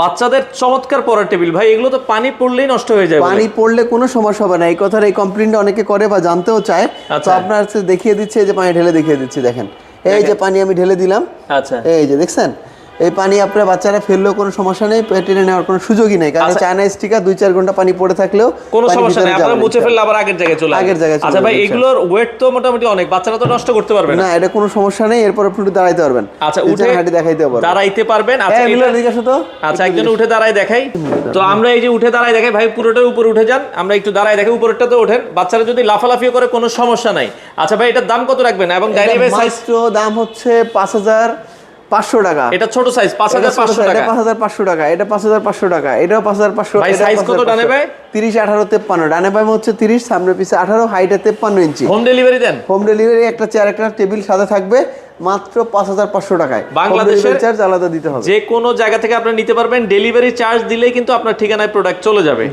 বাচ্চাদের চমৎকার পড়ার টেবিল ভাই, এগুলো তো পানি পড়লেই নষ্ট হয়ে যায়। পানি পড়লে কোনো সমস্যা হবে না, এই কথার এই কমপ্লেইনটা অনেকে করে বা জানতেও চায়। তো আপনার দেখিয়ে দিচ্ছে, এই যে পানি ঢেলে দেখিয়ে দিচ্ছি, দেখেন এই যে পানি আমি ঢেলে দিলাম। আচ্ছা, এই যে দেখছেন, এই পানি আপনার বাচ্চারা ফেললেও কোনো সমস্যা নেই, টেনে নেওয়ার কোনো সুযোগই নেই, কারণ চায়না স্টিকার 2-4 ঘন্টা পানি পড়ে থাকলেও কোনো সমস্যা নেই, আপনারা মুছে ফেললে আবার আগের জায়গায় চলে আগের জায়গায়। আচ্ছা ভাই, এগুলোর ওয়েট তো মোটামুটি অনেক, বাচ্চারা তো নষ্ট করতে পারবে না, এটা কোনো সমস্যা নেই। এরপর আপনি দাঁড়াইতে পারবেন। আচ্ছা, উঠে হাঁটি দেখাইতে পারবেন, দাঁড়াইতে পারবেন। আচ্ছা এগুলো দিকে আসো তো। আচ্ছা, একজন উঠে দাঁড়ায় দেখাই। তো আমরা এই যে উঠে দাঁড়ায় দেখাই ভাই, পুরোটার উপরে উঠে যান, আমরা একটু দাঁড়ায় দেখাই, উপরেরটাতে ওঠেন। বাচ্চারা যদি লাফালাফিও করে কোনো সমস্যা নাই। আচ্ছা ভাই, এটার দাম কত রাখবেন? এবং ডাইনিং সাইজ দাম হচ্ছে 5500 টাকা। এটা ছোট সাইজ 5500 টাকা। 5500 টাকা, এটা 5500 টাকা, এটাও 5500। ভাই সাইজ কত ডানে ভাই? 30, 18, 53। ডানে বামে হচ্ছে 30, সামনে পিছে 18, হাইটে 53 ইঞ্চি। হোম ডেলিভারি দেন? হোম ডেলিভারি, একটা চেয়ার একটা টেবিল সাথে থাকবে, মাত্র 5500 টাকায়। বাংলাদেশের চার্জ আলাদা দিতে হবে। যে কোনো জায়গা থেকে আপনি নিতে পারবেন, ডেলিভারি চার্জ দিলেই কিন্তু আপনার ঠিকানায় প্রোডাক্ট চলে যাবে।